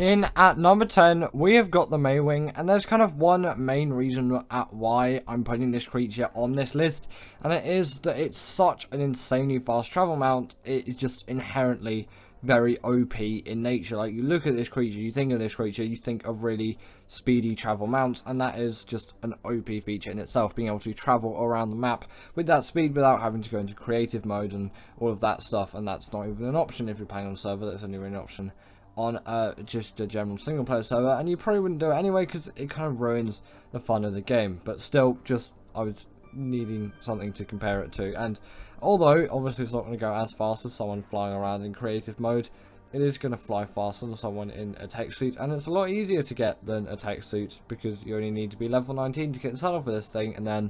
In at number 10, we have got the Maywing, and there's kind of one main reason at why I'm putting this creature on this list, and it is that it's such an insanely fast travel mount. It is just inherently very OP in nature. Like, you look at this creature, you think of this creature, you think of really speedy travel mounts, and that is just an OP feature in itself, being able to travel around the map with that speed without having to go into creative mode and all of that stuff. And that's not even an option if you're playing on a server. That's only really an option on just a general single player server, and you probably wouldn't do it anyway because it kind of ruins the fun of the game. But still, just I was needing something to compare it to, and although obviously it's not going to go as fast as someone flying around in creative mode, it is going to fly faster than someone in a tech suit, and it's a lot easier to get than a tech suit because you only need to be level 19 to get started with this thing, and then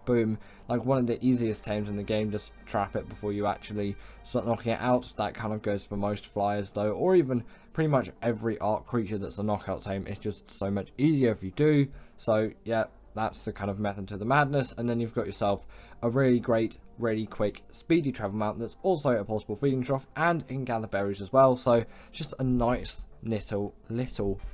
boom, like one of the easiest tames in the game, just trap it before you actually start knocking it out. That kind of goes for most flyers though, or even pretty much every Ark creature that's a knockout tame. It's just so much easier if you do. So yeah, that's the kind of method to the madness. And then you've got yourself a really great, really quick, speedy travel mount that's also a portable feeding trough, and it can gather berries as well. So just a nice little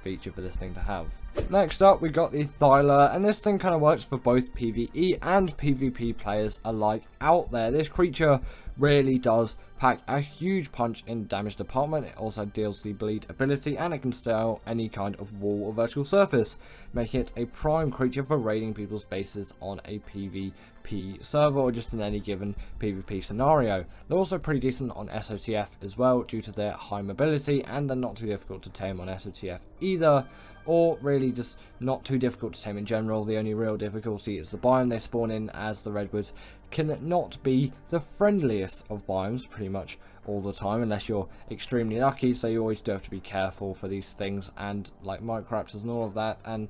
feature for this thing to have. Next up, we got the Thyla, and this thing kind of works for both PvE and PvP players alike out there. This creature really does pack a huge punch in damage department. It also deals the bleed ability, and it can scale any kind of wall or vertical surface, making it a prime creature for raiding people's bases on a PvP server or just in any given PvP scenario. They're also pretty decent on SOTF as well due to their high mobility, and they're not too difficult to tame on SOTF either, or really just not too difficult to tame in general. The only real difficulty is the biome they spawn in, as the redwoods can not be the friendliest of biomes pretty much all the time unless you're extremely lucky, so you always do have to be careful for these things, and like microraptors and all of that. And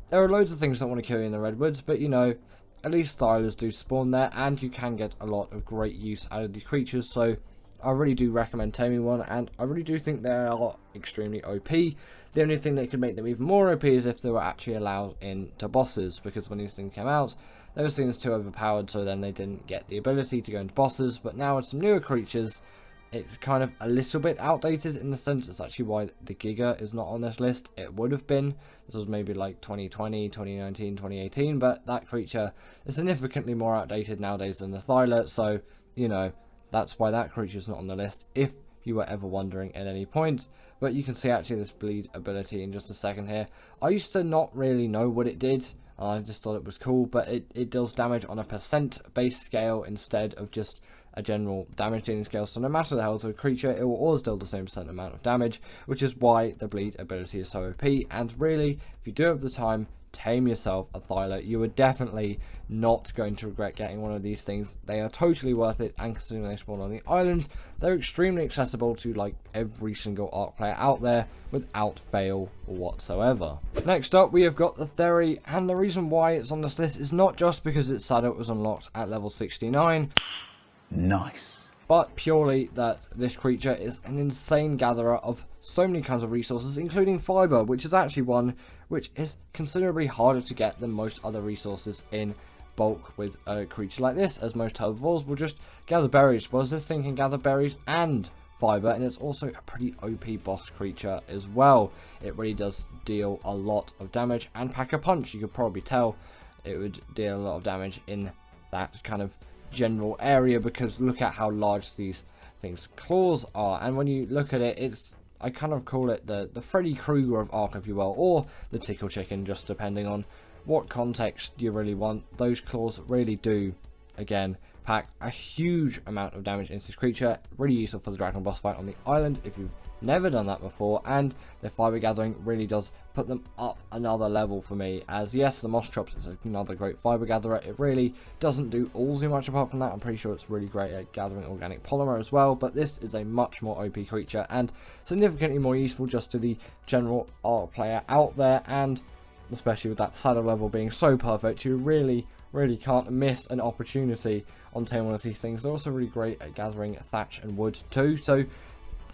there are loads of things that want to kill you in the redwoods, but you know, at least Thylas do spawn there, and you can get a lot of great use out of these creatures. So I really do recommend taming one, and I really do think they are extremely OP. The only thing that could make them even more OP is if they were actually allowed into bosses, because when these things came out, they were seen as too overpowered, so then they didn't get the ability to go into bosses. But now with some newer creatures, it's kind of a little bit outdated in the sense it's actually why the Giga is not on this list. It would have been. This was maybe like 2020, 2019, 2018, but that creature is significantly more outdated nowadays than the Thyla, so, you know, that's why that creature is not on the list, if you were ever wondering at any point. But you can see actually this bleed ability in just a second here. I used to not really know what it did. I just thought it was cool, but it deals damage on a percent base scale instead of just a general damage dealing scale. So no matter the health of a creature, it will always deal the same percent amount of damage, which is why the bleed ability is so OP. And really, if you do have the time, tame yourself a Thyla. You are definitely not going to regret getting one of these things. They are totally worth it, and considering they spawn on the island, they're extremely accessible to like every single Ark player out there without fail whatsoever. Next up, we have got the Theory, and the reason why it's on this list is not just because its saddle was unlocked at level 69. Nice. But purely that this creature is an insane gatherer of so many kinds of resources, including fiber, which is actually one which is considerably harder to get than most other resources in bulk with a creature like this, as most herbivores will just gather berries, whereas this thing can gather berries and fiber, and it's also a pretty OP boss creature as well. It really does deal a lot of damage and pack a punch. You could probably tell it would deal a lot of damage in that kind of general area, because look at how large these things' claws are. And when you look at it, it's, I kind of call it the Freddy Krueger of Ark, if you will, or the Tickle Chicken, just depending on what context you really want. Those claws really do, again, pack a huge amount of damage into this creature. Really useful for the dragon boss fight on the island if you've never done that before, and the fiber gathering really does put them up another level for me, as yes, the moss chops is another great fiber gatherer. It really doesn't do all too much apart from that. I'm pretty sure it's really great at gathering organic polymer as well, but this is a much more OP creature and significantly more useful just to the general Ark player out there, and especially with that saddle level being so perfect, you really can't miss an opportunity on taming one of these things. They're also really great at gathering thatch and wood too, so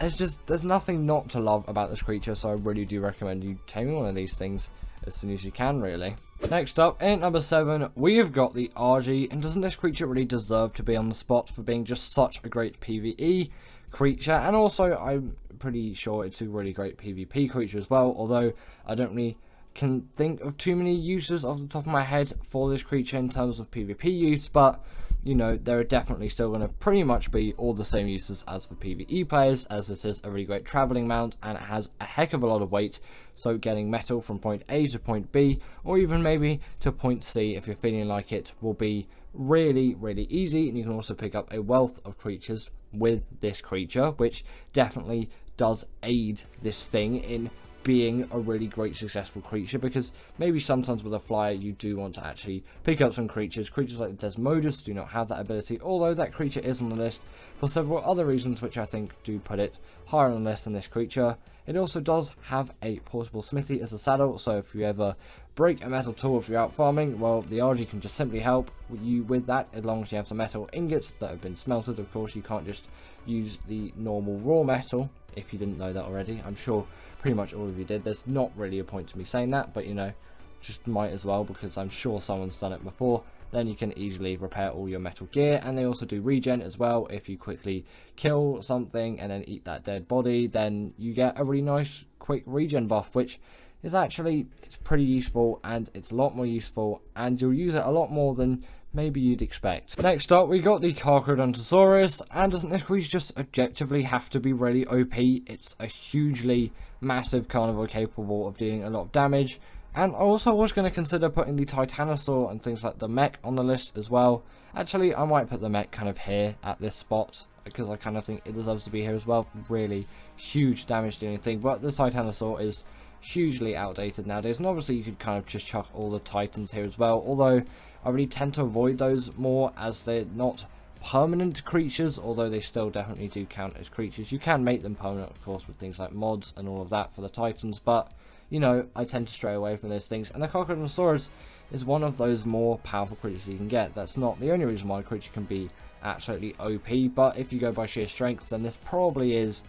there's nothing not to love about this creature. So I really do recommend you taming one of these things as soon as you can, really. Next up, in number 7, we have got the RG, and doesn't this creature really deserve to be on the spot for being just such a great PvE creature, and also I'm pretty sure it's a really great PvP creature as well, although I don't really can think of too many uses off the top of my head for this creature in terms of PvP use, but you know, there are definitely still going to pretty much be all the same uses as for PvE players, as this is a really great traveling mount and it has a heck of a lot of weight, so getting metal from point A to point B, or even maybe to point C if you're feeling like it, will be really easy. And you can also pick up a wealth of creatures with this creature, which definitely does aid this thing in being a really great successful creature, because maybe sometimes with a flyer you do want to actually pick up some creatures like the Desmodus do not have that ability, although that creature is on the list for several other reasons which I think do put it higher on the list than this creature. It also does have a portable smithy as a saddle, so if you ever break a metal tool if you're out farming, well, the RG can just simply help you with that, as long as you have some metal ingots that have been smelted. Of course, you can't just use the normal raw metal, if you didn't know that already. I'm sure pretty much all of you did. There's not really a point to me saying that, but you know, just might as well, because I'm sure someone's done it before. Then you can easily repair all your metal gear, and they also do regen as well. If you quickly kill something and then eat that dead body, then you get a really nice quick regen buff, which is actually, it's pretty useful, and it's a lot more useful, and you'll use it a lot more than maybe you'd expect. Next up, we got the Carcharodontosaurus, and doesn't this creature just objectively have to be really OP? It's a hugely massive carnivore capable of dealing a lot of damage. And I also was going to consider putting the Titanosaur and things like the mech on the list as well. Actually, I might put the mech kind of here at this spot, because I kind of think it deserves to be here as well. Really huge damage dealing thing, but the Titanosaur is hugely outdated nowadays, and obviously you could kind of just chuck all the Titans here as well, although I really tend to avoid those more as they're not permanent creatures, although they still definitely do count as creatures. You can make them permanent, of course, with things like mods and all of that for the Titans, but you know, I tend to stray away from those things, and the Carcharodontosaurus is one of those more powerful creatures you can get. That's not the only reason why a creature can be absolutely OP, but if you go by sheer strength, then this probably is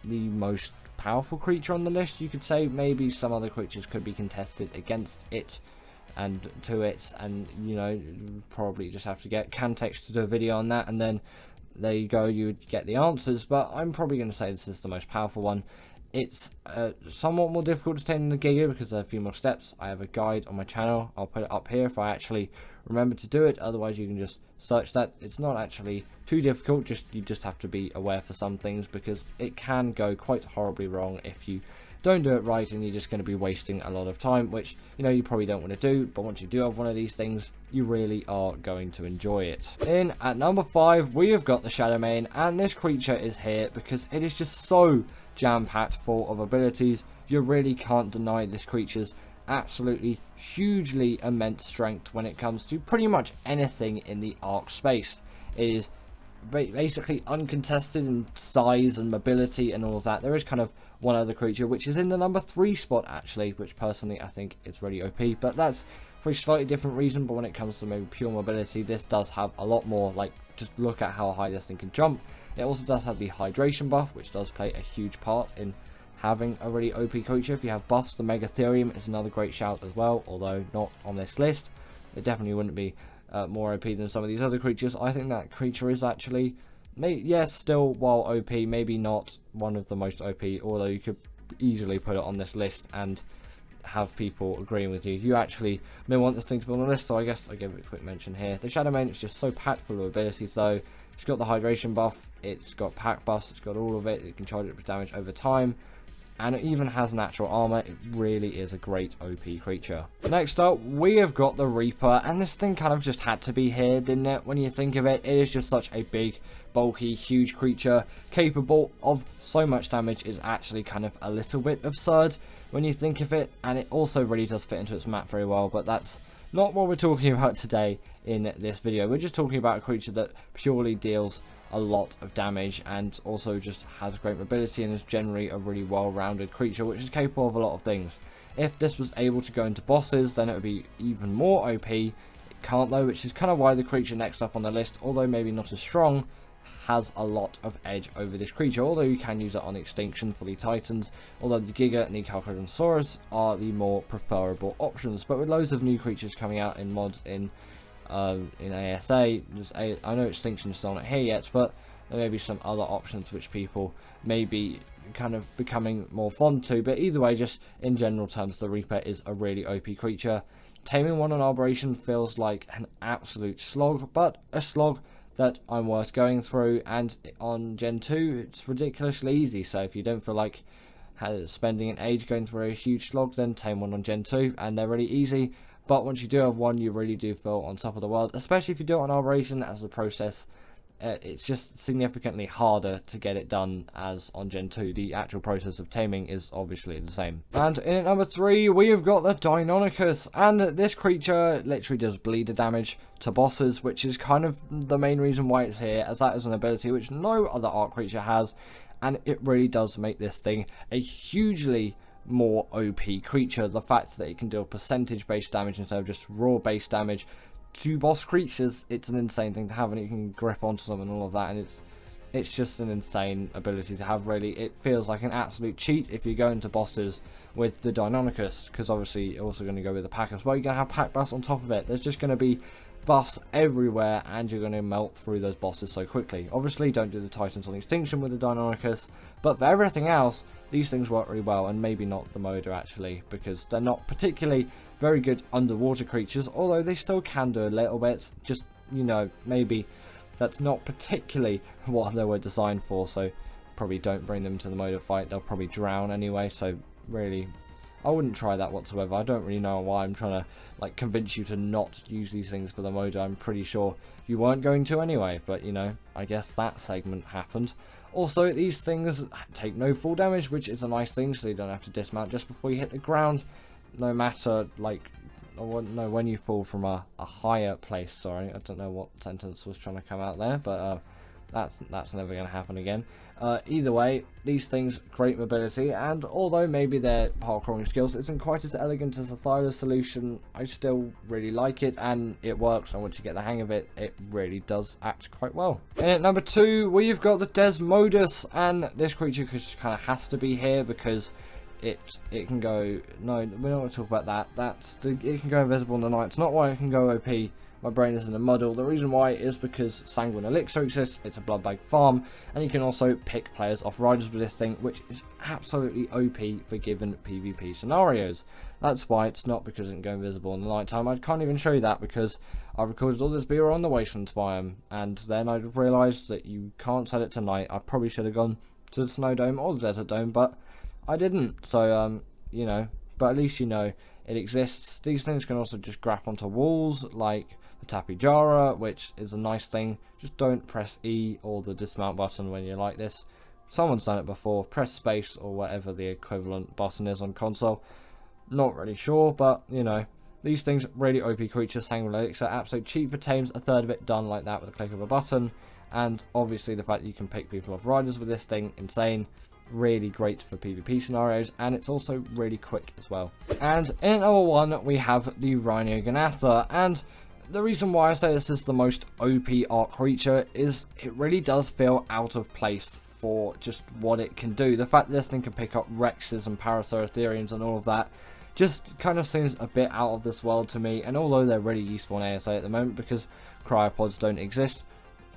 the most powerful creature on the list, you could say. Maybe some other creatures could be contested against it and to it, and you know, probably just have to get Cantex to do a video on that, and then there you go, you would get the answers. But I'm probably going to say this is the most powerful one. It's somewhat more difficult to tame than the Giga because there are a few more steps. I have a guide on my channel. I'll put it up here if I actually remember to do it. Otherwise, you can just search that. It's not actually too difficult. You just have to be aware for some things, because it can go quite horribly wrong if you don't do it right, and you're just going to be wasting a lot of time, which you know you probably don't want to do. But once you do have one of these things, you really are going to enjoy it. In at number 5, we have got the Shadowmane, and this creature is here because it is just so jam-packed full of abilities. You really can't deny this creature's absolutely hugely immense strength when it comes to pretty much anything in the Ark space. It is basically uncontested in size and mobility and all of that. There is kind of one other creature which is in the number 3 spot actually, which personally I think is really OP, but that's for a slightly different reason. But when it comes to maybe pure mobility, this does have a lot more. Like, just look at how high this thing can jump. It also does have the hydration buff, which does play a huge part in having a really OP creature. If you have buffs, the Megatherium is another great shout as well, although not on this list. It definitely wouldn't be more OP than some of these other creatures. I think that creature is actually, yes, still while OP, maybe not one of the most OP, although you could easily put it on this list and have people agreeing with you. You actually may want this thing to be on the list, so I guess I'll give it a quick mention here. The Shadowmane is just so packed full of abilities though. It's got the hydration buff, it's got pack buffs, it's got all of it. It can charge up damage over time, and it even has natural armor. It really is a great OP creature. Next up, we have got the Reaper, and this thing kind of just had to be here, didn't it? When you think of it, it is just such a big, bulky, huge creature capable of so much damage. Is actually kind of a little bit absurd when you think of it, and it also really does fit into its map very well, but that's not what we're talking about today in this video. We're just talking about a creature that purely deals a lot of damage and also just has great mobility and is generally a really well-rounded creature which is capable of a lot of things. If this was able to go into bosses, then it would be even more OP. It can't though, which is kind of why the creature next up on the list, although maybe not as strong, has a lot of edge over this creature, although you can use it on Extinction for the Titans, although the Giga and the Carcharodontosaurus are the more preferable options. But with loads of new creatures coming out in mods in ASA, I know Extinction is still not here yet, but there may be some other options which people may be kind of becoming more fond to, but either way, just in general terms, the Reaper is a really OP creature. Taming one on Arboration feels like an absolute slog, but a slog that I'm worth going through, and on Gen 2 it's ridiculously easy, so if you don't feel like spending an age going through a huge slog, then tame one on Gen 2 and they're really easy. But once you do have one, you really do feel on top of the world, especially if you do it on Arboration as a process. It's just significantly harder to get it done as on Gen 2. The actual process of taming is obviously the same. And in at number 3, we have got the Deinonychus, and this creature literally does bleeder damage to bosses, which is kind of the main reason why it's here, as that is an ability which no other Ark creature has, and it really does make this thing a hugely more OP creature. The fact that it can deal percentage based damage instead of just raw based damage to boss creatures, it's an insane thing to have, and you can grip onto them and all of that, and it's just an insane ability to have. Really, it feels like an absolute cheat if you go into bosses with the Deinonychus, because obviously you're also going to go with the pack as well. You're going to have pack buffs on top of it. There's just going to be buffs everywhere, and you're going to melt through those bosses so quickly. Obviously, don't do the Titans on Extinction with the Deinonychus, but for everything else, these things work really well, and maybe not the Moda actually, because they're not particularly very good underwater creatures, although they still can do a little bit. Just, you know, maybe that's not particularly what they were designed for, so probably don't bring them to the Moda fight. They'll probably drown anyway, so really, I wouldn't try that whatsoever. I don't really know why I'm trying to like convince you to not use these things for the Moda. I'm pretty sure you weren't going to anyway, but you know, I guess that segment happened. Also, these things take no full damage, which is a nice thing, so you don't have to dismount just before you hit the ground, no matter like, no, when you fall from a higher place. Sorry, I don't know what sentence was trying to come out there, but that's never going to happen again. Either way, these things, great mobility, and although maybe their parkouring skills isn't quite as elegant as the Thyla solution, I still really like it, and it works, and once you get the hang of it, it really does act quite well. And at number 2, we've got the Desmodus, and this creature just kind of has to be here because it can go, no, we're not going to talk about that, it can go invisible in the night. It's not why it can go OP. My brain is in a muddle. The reason why is because Sanguine Elixir exists, it's a blood bag farm, and you can also pick players off riders with this thing, which is absolutely OP for given PvP scenarios. That's why it's not because it can go invisible in the night time. I can't even show you that because I recorded all this beer on the Wastelands biome, and then I realised that you can't set it to night. I probably should have gone to the Snow Dome or the Desert Dome, but I didn't. So, you know, but at least you know it exists. These things can also just grab onto walls, like the Tapijara, which is a nice thing. Just don't press E or the dismount button when you're like this. Someone's done it before. Press space or whatever the equivalent button is on console. Not really sure, but you know, these things really OP creatures. Sanguine Elixir, absolute cheap for tames. A third of it done like that with a click of a button, and obviously the fact that you can pick people off riders with this thing, insane. Really great for PvP scenarios, and it's also really quick as well. And in at number 1, we have the Rhinogonatha, and the reason why I say this is the most OP Ark creature is it really does feel out of place for just what it can do. The fact that this thing can pick up Rexes and Paraceratherians and all of that just kind of seems a bit out of this world to me, and although they're really useful in ASA at the moment because cryopods don't exist,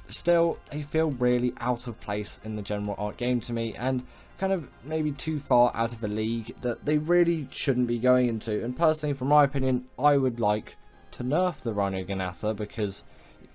still they feel really out of place in the general Ark game to me, and kind of maybe too far out of a league that they really shouldn't be going into. And personally, from my opinion, I would like to nerf the Rhinogonatha because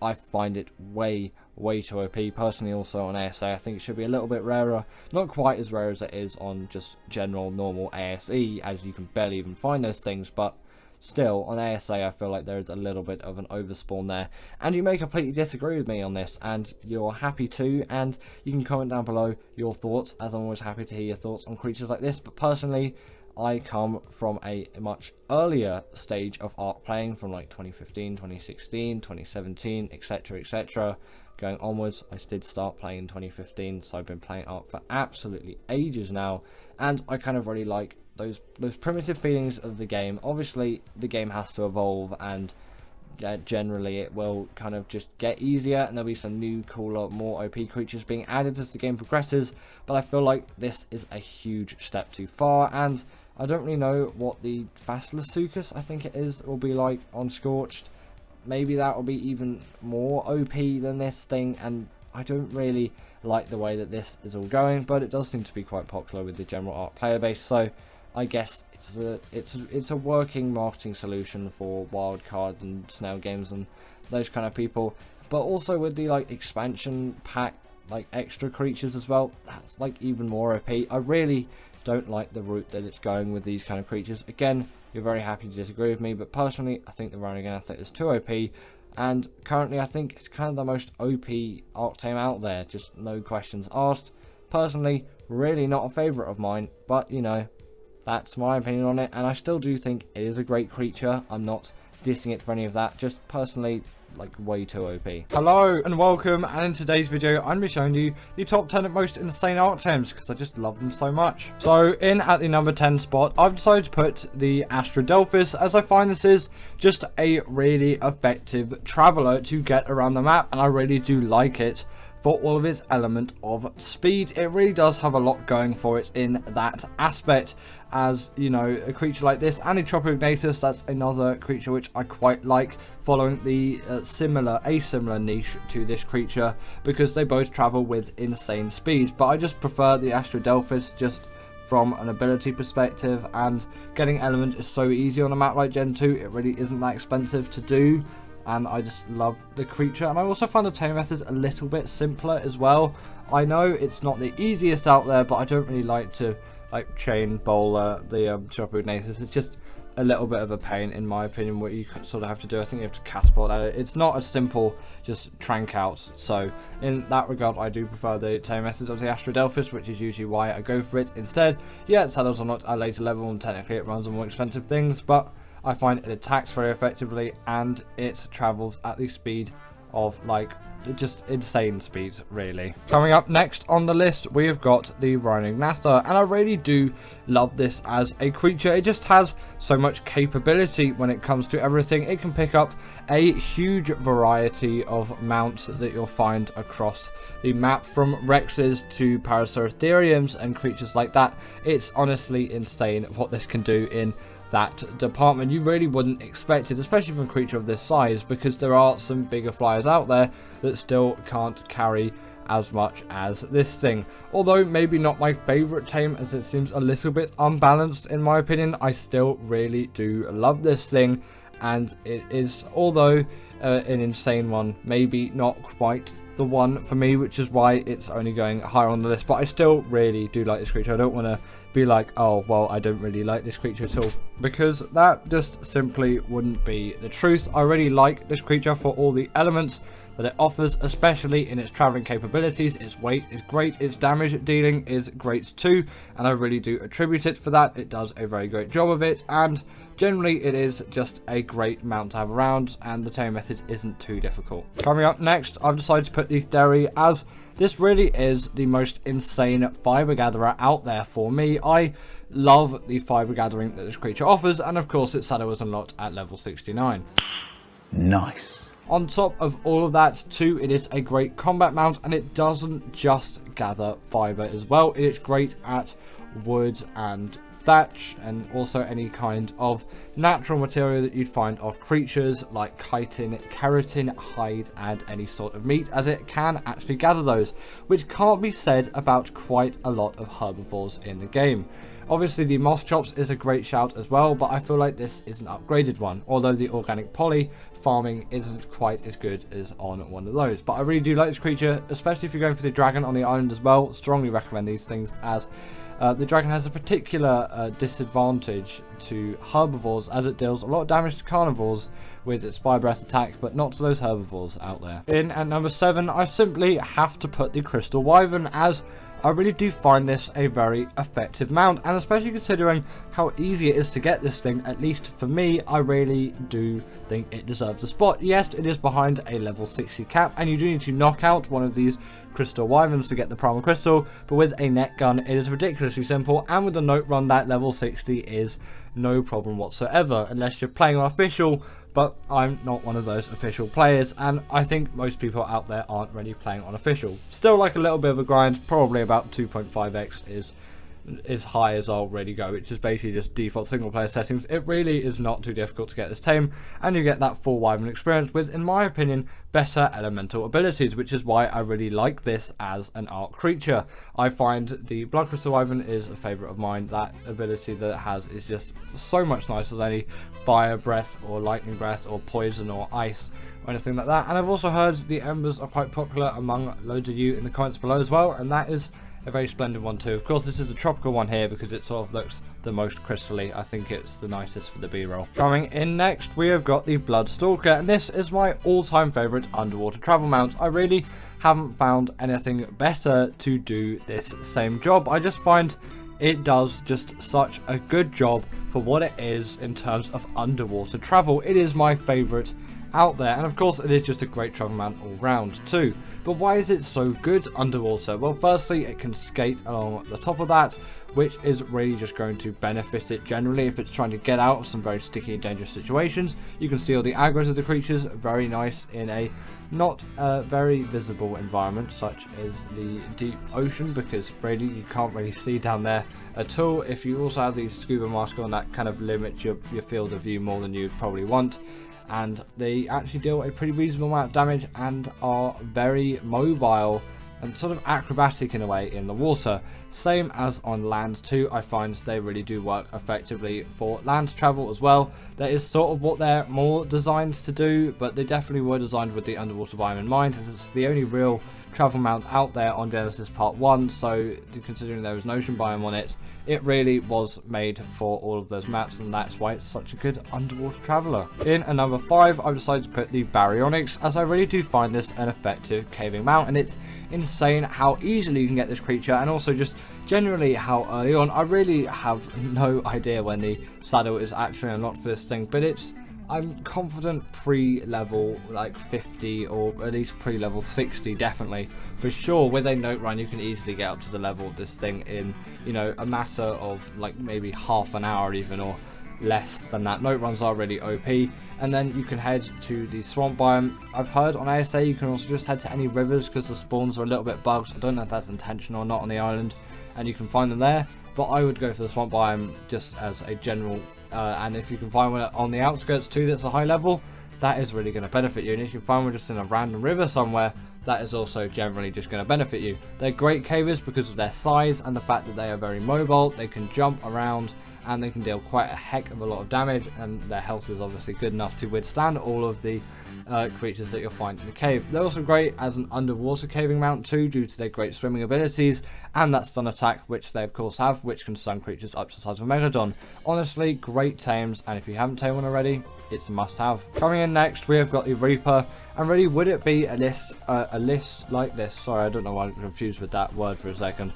I find it way too OP. Personally, also on ASA, I think it should be a little bit rarer. Not quite as rare as it is on just general normal ASE, as you can barely even find those things, but still, on ASA, I feel like there's a little bit of an overspawn there. And you may completely disagree with me on this, and you're happy to, and you can comment down below your thoughts, as I'm always happy to hear your thoughts on creatures like this. But personally, I come from a much earlier stage of Ark playing, from like 2015, 2016, 2017, etc, etc. Going onwards, I did start playing in 2015, so I've been playing Ark for absolutely ages now, and I kind of really like those primitive feelings of the game. Obviously, the game has to evolve, and generally it will kind of just get easier, and there'll be some new, cooler, more OP creatures being added as the game progresses, but I feel like this is a huge step too far, and I don't really know what the Fasilasuchus, I think it is, will be like on Scorched. Maybe that will be even more OP than this thing, and I don't really like the way that this is all going, but it does seem to be quite popular with the general Ark player base, so I guess it's a working marketing solution for wildcards and snail games and those kind of people. But also with the like expansion pack, like extra creatures as well, that's like even more OP. I really don't like the route that it's going with these kind of creatures. Again, you're very happy to disagree with me, but personally I think the Ronin Athlete is too OP, and currently I think it's kind of the most OP Ark Tame out there, just no questions asked. Personally, really not a favourite of mine, but you know, that's my opinion on it, and I still do think it is a great creature. I'm not dissing it for any of that, just personally like way too OP. Hello and welcome, and in today's video I'm going to be showing you the top 10 most insane Ark Tames because I just love them so much. So in at the number 10 spot, I've decided to put the Astradelphis, as I find this is just a really effective traveller to get around the map, and I really do like it for all of its element of speed. It really does have a lot going for it in that aspect, as you know, a creature like this and a Tropognathus, that's another creature which I quite like, following the a similar niche to this creature, because they both travel with insane speed. But I just prefer the Astradelphis just from an ability perspective, and getting element is so easy on a map like Gen 2. It really isn't that expensive to do, and I just love the creature. And I also find the tame methods a little bit simpler as well. I know it's not the easiest out there, but I don't really like to like chain bowler the Tropognathus. It's just a little bit of a pain in my opinion, what you sort of have to do. I think you have to cast bolt at it. It's not as simple just trank out. So in that regard, I do prefer the tame methods of the Astradelphis, which is usually why I go for it instead. Yeah, its saddles are not at a later level, and technically it runs on more expensive things, but I find it attacks very effectively, and it travels at the speed of like just insane speeds, really. Coming up next on the list, we have got the Rhinognatha, and I really do love this as a creature. It just has so much capability when it comes to everything. It can pick up a huge variety of mounts that you'll find across the map, from Rexes to Paraceratheriums and creatures like that. It's honestly insane what this can do in that department. You really wouldn't expect it, especially from a creature of this size, because there are some bigger flyers out there that still can't carry as much as this thing. Although maybe not my favorite tame, as it seems a little bit unbalanced in my opinion, I still really do love this thing, and it is, although an insane one, maybe not quite the one for me, which is why it's only going higher on the list. But I still really do like this creature. I don't want to be like, oh well, I don't really like this creature at all, because that just simply wouldn't be the truth. I really like this creature for all the elements that it offers, especially in its traveling capabilities. Its weight is great, its damage dealing is great too, and I really do attribute it for that. It does a very great job of it, and generally it is just a great mount to have around, and the tame method isn't too difficult. Coming up next, I've decided to put the Theri, as this really is the most insane fiber gatherer out there for me. I love the fiber gathering that this creature offers, and of course its saddle was unlocked at level 69. Nice. On top of all of that too, it is a great combat mount, and it doesn't just gather fiber as well. It is great at wood and thatch, and also any kind of natural material that you'd find of creatures like chitin, keratin, hide, and any sort of meat, as it can actually gather those, which can't be said about quite a lot of herbivores in the game. Obviously the moss chops is a great shout as well, but I feel like this is an upgraded one, although the organic poly farming isn't quite as good as on one of those. But I really do like this creature, especially if you're going for the dragon on the island as well. Strongly recommend these things, as the dragon has a particular disadvantage to herbivores, as it deals a lot of damage to carnivores with its fire breath attack, but not to those herbivores out there. In at number 7, I simply have to put the Crystal Wyvern, as I really do find this a very effective mount, and especially considering how easy it is to get this thing, at least for me, I really do think it deserves a spot. Yes, it is behind a level 60 cap, and you do need to knock out one of these Crystal Wyverns to get the Primal Crystal, but with a net gun it is ridiculously simple, and with a note run that level 60 is no problem whatsoever, unless you're playing on official, but I'm not one of those official players, and I think most people out there aren't really playing on official. Still like a little bit of a grind, probably about 2.5x is as high as I'll really go, which is basically just default single player settings. It really is not too difficult to get this tame, and you get that full wyvern experience with, in my opinion, better elemental abilities, which is why I really like this as an Ark creature. I find the Blood Crystal Wyvern is a favourite of mine. That ability that it has is just so much nicer than any fire breath or lightning breath or poison or ice or anything like that. And I've also heard the embers are quite popular among loads of you in the comments below as well, and that is a very splendid one too. Of course, this is a tropical one here because it sort of looks the most crystally. I think it's the nicest for the B-roll. Coming in next, we have got the Blood Stalker, and this is my all-time favourite underwater travel mount. I really haven't found anything better to do this same job. I just find it does just such a good job for what it is in terms of underwater travel. It is my favourite out there, and of course it is just a great travel mount all round too. But why is it so good underwater? Well, firstly, it can skate along the top of that, which is really just going to benefit it generally if it's trying to get out of some very sticky and dangerous situations. You can see all the aggros of the creatures, very nice in a not very visible environment such as the deep ocean, because really you can't really see down there at all. If you also have the scuba mask on, that kind of limits your field of view more than you'd probably want. And they actually deal a pretty reasonable amount of damage and are very mobile and sort of acrobatic in a way in the water. Same as on land too. I find they really do work effectively for land travel as well. That is sort of what they're more designed to do, but they definitely were designed with the underwater biome in mind, as it's the only real travel mount out there on Genesis Part 1, so considering there was an ocean biome on it, it really was made for all of those maps, and that's why it's such a good underwater traveller. In at number 5, I've decided to put the Baryonyx, as I really do find this an effective caving mount, and it's insane how easily you can get this creature, and also just generally how early on. I really have no idea when the saddle is actually unlocked for this thing, but I'm confident pre-level like 50 or at least pre-level 60 definitely for sure. With a note run you can easily get up to the level of this thing in, you know, a matter of like maybe half an hour even, or less than that. Note runs are really OP. And then you can head to the swamp biome. I've heard on ASA you can also just head to any rivers because the spawns are a little bit bugged. I don't know if that's intentional or not on the island, and you can find them there, but I would go for the swamp biome just as a general. And if you can find one on the outskirts too that's a high level, that is really going to benefit you. And if you can find one just in a random river somewhere, that is also generally just going to benefit you. They're great cavers because of their size and the fact that they are very mobile. They can jump around and they can deal quite a heck of a lot of damage, and their health is obviously good enough to withstand all of the creatures that you'll find in the cave. They're also great as an underwater caving mount too, due to their great swimming abilities and that stun attack, which they of course have, which can stun creatures up to the size of a Megalodon. Honestly, great tames, and if you haven't tamed one already, it's a must-have. Coming in next, we have got the Reaper, and really, would it be a list like this? Sorry, I don't know why I'm confused with that word for a second.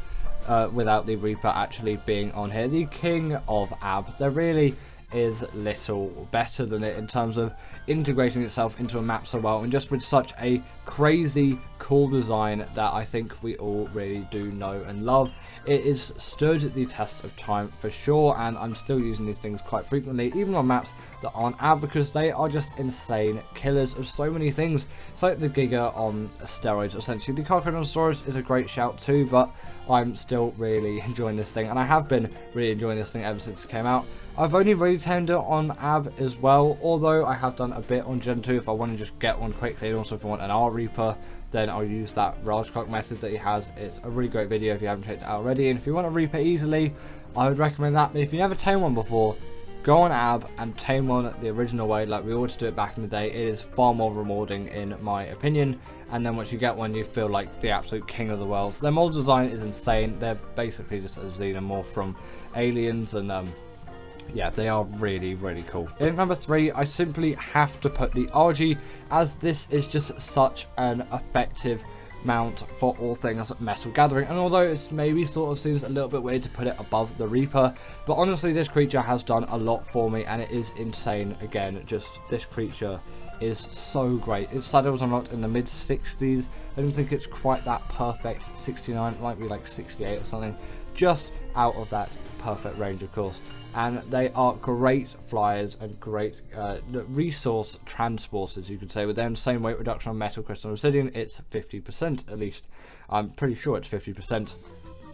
Without the Reaper actually being on here, the King of Ab. There really is little better than it in terms of integrating itself into a map so well, and just with such a crazy cool design that I think we all really do know and love. It is stood the test of time for sure, and I'm still using these things quite frequently, even on maps that aren't Ab, because they are just insane killers of so many things. It's like the Giga on steroids essentially. The Crocodonsaurus is a great shout too, but I'm still really enjoying this thing, and I have been really enjoying this thing ever since it came out. I've only really tamed it on Ab as well, although I have done a bit on Gen 2 if I want to just get one quickly, and also if I want an R Reaper, then I'll use that Rajcock method that he has. It's a really great video if you haven't checked it out already, and if you want a Reaper easily, I would recommend that. But if you never tamed one before, go on Ab and tame one the original way, like we always do it back in the day. It is far more rewarding in my opinion, and then once you get one you feel like the absolute king of the world. Their mold design is insane. They're basically just a xenomorph from Aliens, and yeah, they are really, really cool. In number 3, I simply have to put the RG, as this is just such an effective mount for all things metal gathering. And although it's maybe sort of seems a little bit weird to put it above the Reaper, but honestly this creature has done a lot for me, and it is insane. Again, just this creature is so great. Its saddle was unlocked in the mid 60s. I don't think it's quite that perfect 69, it might be like 68 or something, just out of that perfect range of course. And they are great flyers and great resource transporters, you could say. With them, same weight reduction on metal, crystal, and obsidian, it's 50% at least. I'm pretty sure it's 50%,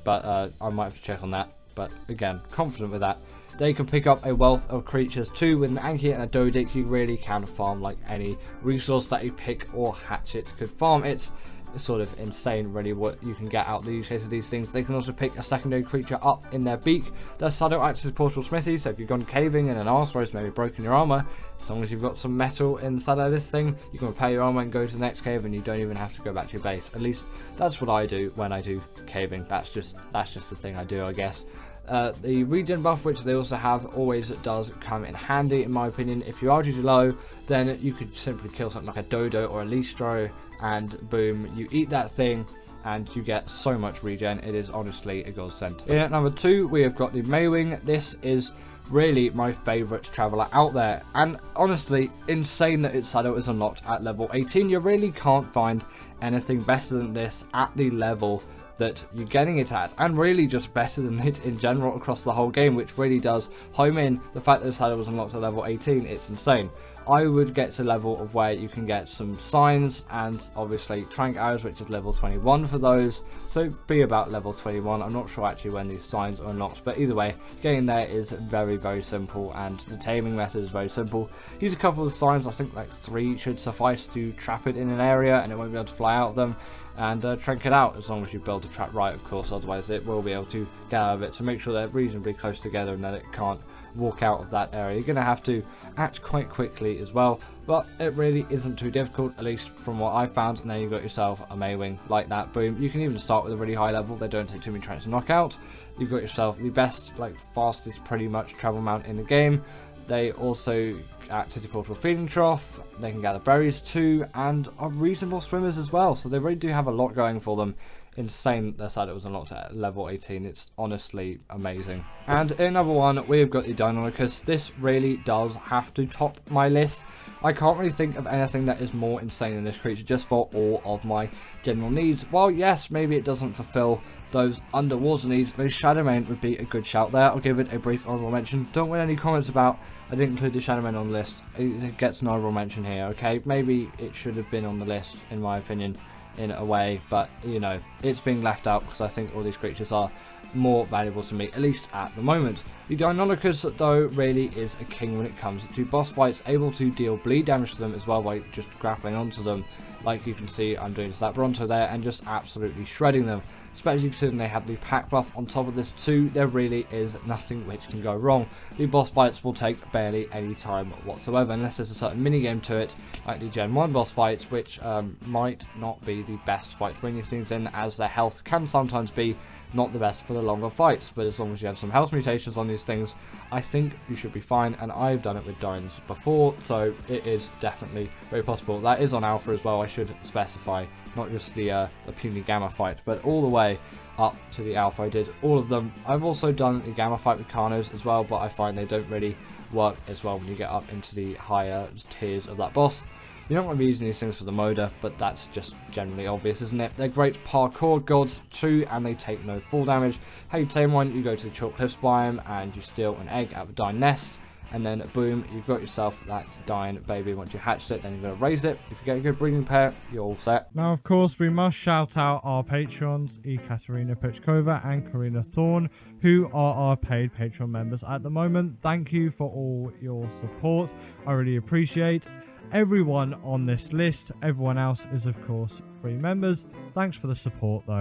but I might have to check on that. but again, confident with that. They can pick up a wealth of creatures too. With an Anki and a Dodix, you really can farm like any resource that you pick or hatchet could farm. It's sort of insane really what you can get out of the use case of these things. They can also pick a secondary creature up in their beak. Their saddle acts as portal smithy, so if you've gone caving and an arse race, maybe broken your armor, as long as you've got some metal inside of this thing, you can repair your armor and go to the next cave, and you don't even have to go back to your base. At least that's what I do when I do caving. That's just the thing I do, I guess. The regen buff, which they also have, always does come in handy in my opinion. If you are too low, then you could simply kill something like a Dodo or a Listro, and boom, you eat that thing and you get so much regen. It is honestly a godsend. In at number 2, we have got the Maywing. This is really my favourite traveller out there, and honestly insane that its saddle is unlocked at level 18. You really can't find anything better than this at the level that you're getting it at, and really just better than it in general across the whole game, which really does home in the fact that the saddle was unlocked at level 18. It's insane. I would get to a level of where you can get some signs and obviously trank arrows, which is level 21 for those, so be about level 21. I'm not sure actually when these signs are unlocked, but either way, getting there is very, very simple, and the taming method is very simple. Use a couple of signs, I think like 3 should suffice to trap it in an area and it won't be able to fly out of them, and trank it out, as long as you build the trap right, of course, otherwise it will be able to get out of it. So make sure they're reasonably close together and that it can't walk out of that area. You're going to have to act quite quickly as well, but it really isn't too difficult, at least from what I found. And then you've got yourself a Maywing like that, boom. You can even start with a really high level, they don't take too many turns to knock out. You've got yourself the best, like fastest pretty much travel mount in the game. They also act as a portable feeding trough, they can gather berries too, and are reasonable swimmers as well, so they really do have a lot going for them. Insane their saddle was unlocked at level 18. It's honestly amazing. And in number 1, we've got the Deinonychus. This really does have to top my list. I can't really think of anything that is more insane than this creature, just for all of my general needs. While yes, maybe it doesn't fulfill those underwater needs, the Shadowmane would be a good shout there. I'll give it a brief honorable mention. Don't want any comments about I didn't include the Shadowmane on the list. It gets an honorable mention here, okay? Maybe it should have been on the list, in my opinion, in a way, but you know, it's being left out because I think all these creatures are more valuable to me, at least at the moment. The Deinonychus though really is a king when it comes to boss fights, able to deal bleed damage to them as well by just grappling onto them, like you can see I'm doing to that Bronto there, and just absolutely shredding them. Especially considering they have the pack buff on top of this too, there really is nothing which can go wrong. The boss fights will take barely any time whatsoever, unless there's a certain minigame to it, like the Gen 1 boss fights, which might not be the best fight to bring these things in, as their health can sometimes be not the best for the longer fights. But as long as you have some health mutations on these things, I think you should be fine, and I've done it with Dines before, so it is definitely very possible. That is on Alpha as well, I should specify, not just the puny Gamma fight, but all the way up to the Alpha. I did all of them. I've also done the Gamma fight with Carnos as well, but I find they don't really work as well when you get up into the higher tiers of that boss. You're not going to be using these things for the Moda, but that's just generally obvious, isn't it? They're great parkour gods too, and they take no fall damage. How you tame one, you go to the Chalk Cliffs biome and you steal an egg out of a Dine nest, and then boom, you've got yourself that Dine baby. Once you hatched it, then you're going to raise it. If you get a good breeding pair, you're all set. Now, of course, we must shout out our patrons, Ekaterina Pechkova and Karina Thorne, who are our paid Patreon members at the moment. Thank you for all your support. I really appreciate everyone on this list. Everyone else is, of course, free members. Thanks for the support, though.